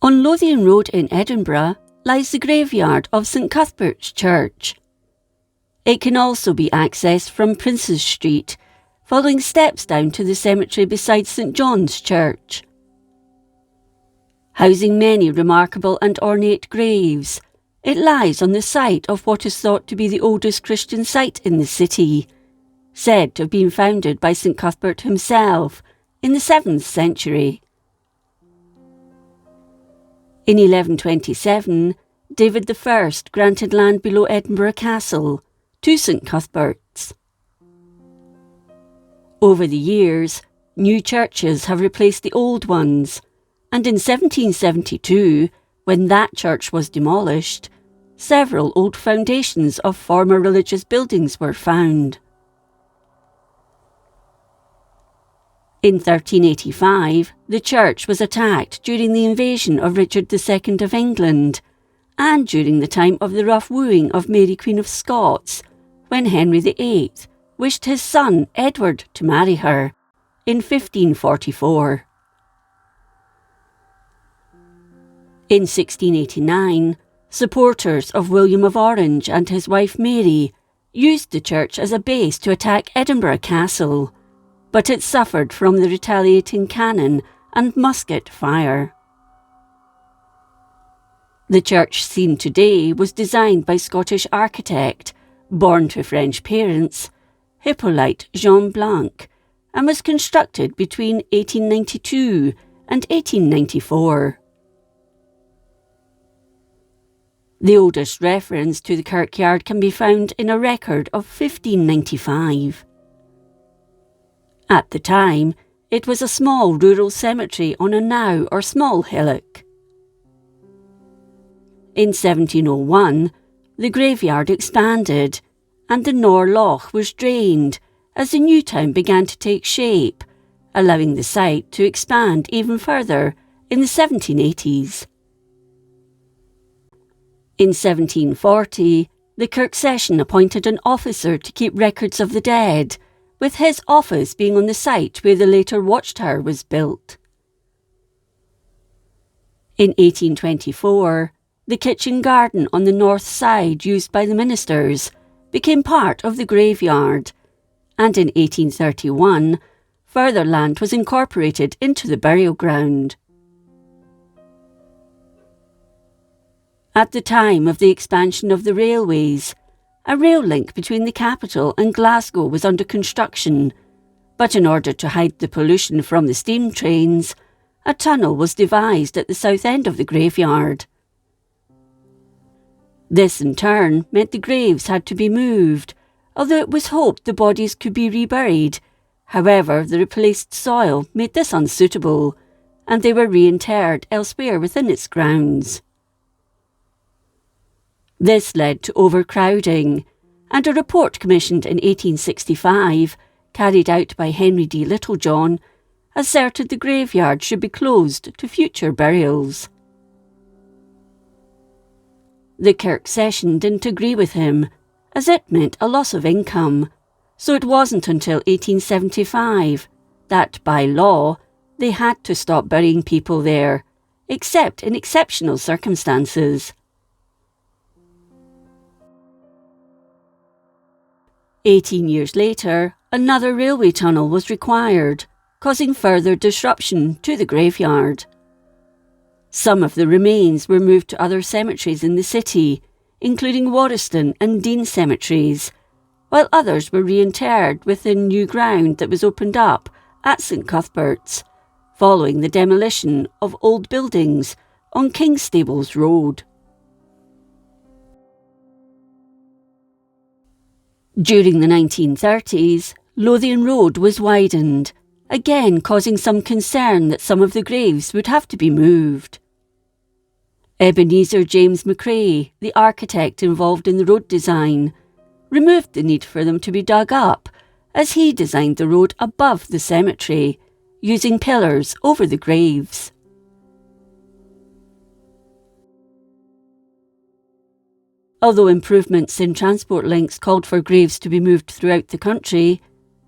On Lothian Road in Edinburgh lies the graveyard of St Cuthbert's Church. It can also be accessed from Princes Street, following steps down to the cemetery beside St John's Church. Housing many remarkable and ornate graves, it lies on the site of what is thought to be the oldest Christian site in the city, said to have been founded by St Cuthbert himself in the 7th century. In 1127, David I granted land below Edinburgh Castle to St Cuthbert's. Over the years, new churches have replaced the old ones, and in 1772, when that church was demolished, several old foundations of former religious buildings were found. In 1385, the church was attacked during the invasion of Richard II of England, and during the time of the rough wooing of Mary Queen of Scots, when Henry VIII wished his son Edward to marry her in 1544. In 1689, supporters of William of Orange and his wife Mary used the church as a base to attack Edinburgh Castle, but it suffered from the retaliating cannon and musket fire. The church seen today was designed by Scottish architect, born to French parents, Hippolyte Jean Blanc, and was constructed between 1892 and 1894. The oldest reference to the kirkyard can be found in a record of 1595. At the time, it was a small rural cemetery on a knowe or small hillock. In 1701, the graveyard expanded, and the Nor Loch was drained as the new town began to take shape, allowing the site to expand even further in the 1780s. In 1740, the Kirk Session appointed an officer to keep records of the dead, with his office being on the site where the later watchtower was built. In 1824, the kitchen garden on the north side used by the ministers became part of the graveyard, and in 1831, further land was incorporated into the burial ground. At the time of the expansion of the railways, a rail link between the capital and Glasgow was under construction, but in order to hide the pollution from the steam trains, a tunnel was devised at the south end of the graveyard. This in turn meant the graves had to be moved, although it was hoped the bodies could be reburied. However, the replaced soil made this unsuitable, and they were reinterred elsewhere within its grounds. This led to overcrowding, and a report commissioned in 1865, carried out by Henry D. Littlejohn, asserted the graveyard should be closed to future burials. The Kirk Session didn't agree with him, as it meant a loss of income, so it wasn't until 1875 that, by law, they had to stop burying people there, except in exceptional circumstances. 18 years later, another railway tunnel was required, causing further disruption to the graveyard. Some of the remains were moved to other cemeteries in the city, including Warriston and Dean cemeteries, while others were reinterred within new ground that was opened up at St Cuthbert's, following the demolition of old buildings on Kingstables Road. During the 1930s, Lothian Road was widened, again causing some concern that some of the graves would have to be moved. Ebenezer James McRae, the architect involved in the road design, removed the need for them to be dug up, as he designed the road above the cemetery, using pillars over the graves. Although improvements in transport links called for graves to be moved throughout the country,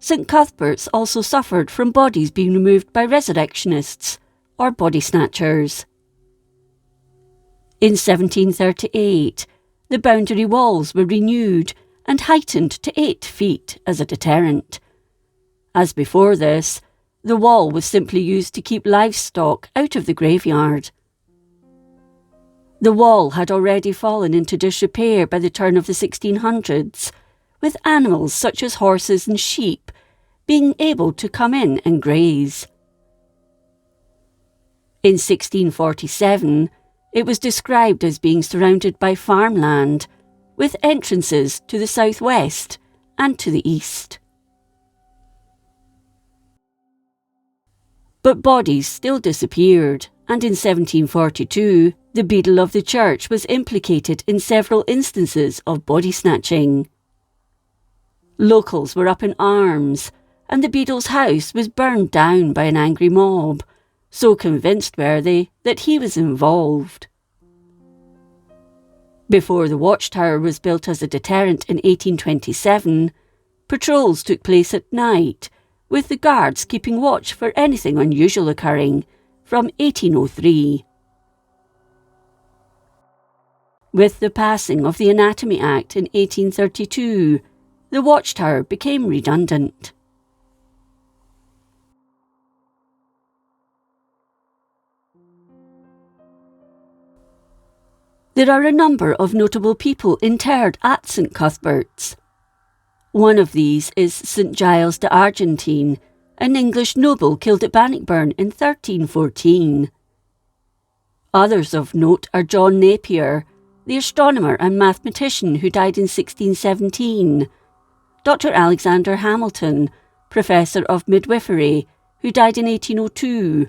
St Cuthbert's also suffered from bodies being removed by resurrectionists or body snatchers. In 1738, the boundary walls were renewed and heightened to 8 feet as a deterrent. As before this, the wall was simply used to keep livestock out of the graveyard. The wall had already fallen into disrepair by the turn of the 1600s, with animals such as horses and sheep being able to come in and graze. In 1647, it was described as being surrounded by farmland, with entrances to the southwest and to the east. But bodies still disappeared, and in 1742, the beadle of the church was implicated in several instances of body snatching. Locals were up in arms, and the beadle's house was burned down by an angry mob, so convinced were they that he was involved. Before the watchtower was built as a deterrent in 1827, patrols took place at night, with the guards keeping watch for anything unusual occurring, from 1803. With the passing of the Anatomy Act in 1832, the watchtower became redundant. There are a number of notable people interred at St Cuthbert's. One of these is St Giles de Argentine, an English noble killed at Bannockburn in 1314. Others of note are John Napier, the astronomer and mathematician who died in 1617, Dr. Alexander Hamilton, Professor of Midwifery, who died in 1802,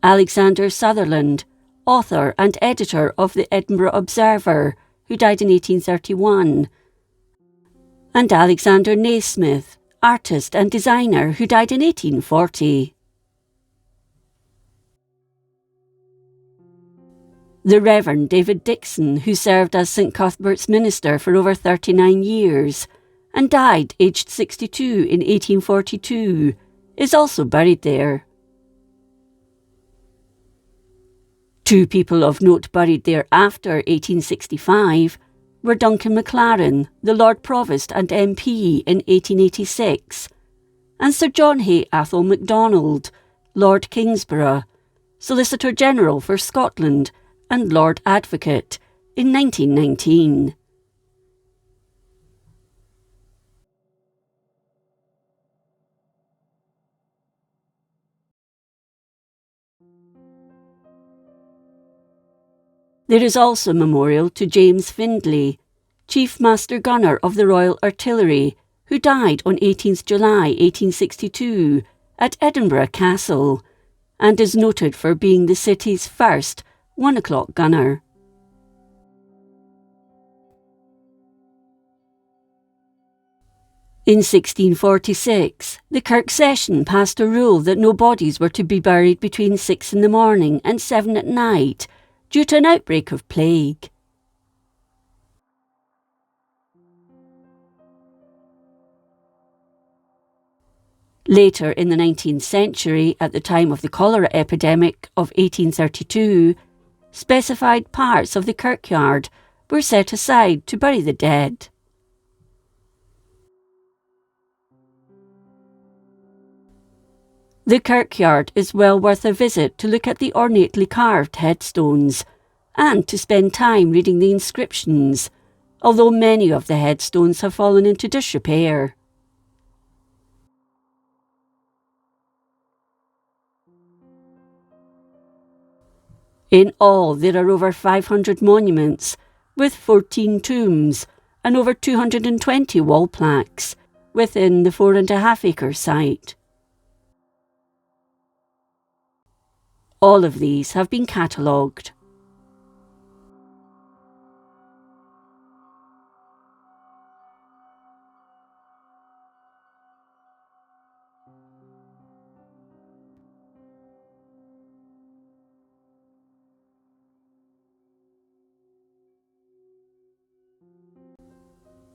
Alexander Sutherland, author and editor of the Edinburgh Observer, who died in 1831, and Alexander Naismith, artist and designer, who died in 1840. The Reverend David Dixon, who served as St Cuthbert's minister for over 39 years, and died aged 62 in 1842, is also buried there. 2 people of note buried there after 1865 were Duncan Maclaren, the Lord Provost and MP in 1886, and Sir John Hay Athol MacDonald, Lord Kingsborough, Solicitor General for Scotland and Lord Advocate, in 1919. There is also a memorial to James Findlay, Chief Master Gunner of the Royal Artillery, who died on 18th July 1862 at Edinburgh Castle, and is noted for being the city's first 1 o'clock gunner. In 1646, the Kirk Session passed a rule that no bodies were to be buried between 6 in the morning and 7 at night, due to an outbreak of plague. Later in the 19th century, at the time of the cholera epidemic of 1832, specified parts of the kirkyard were set aside to bury the dead. The kirkyard is well worth a visit to look at the ornately carved headstones, and to spend time reading the inscriptions, although many of the headstones have fallen into disrepair. In all, there are over 500 monuments, with 14 tombs and over 220 wall plaques within the 4.5-acre site. All of these have been catalogued.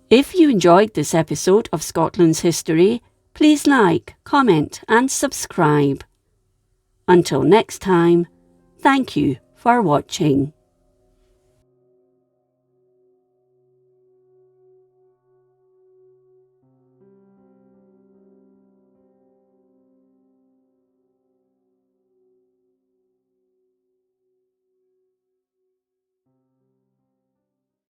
If you enjoyed this episode of Scotland's History, please like, comment and subscribe. Until next time, thank you for watching.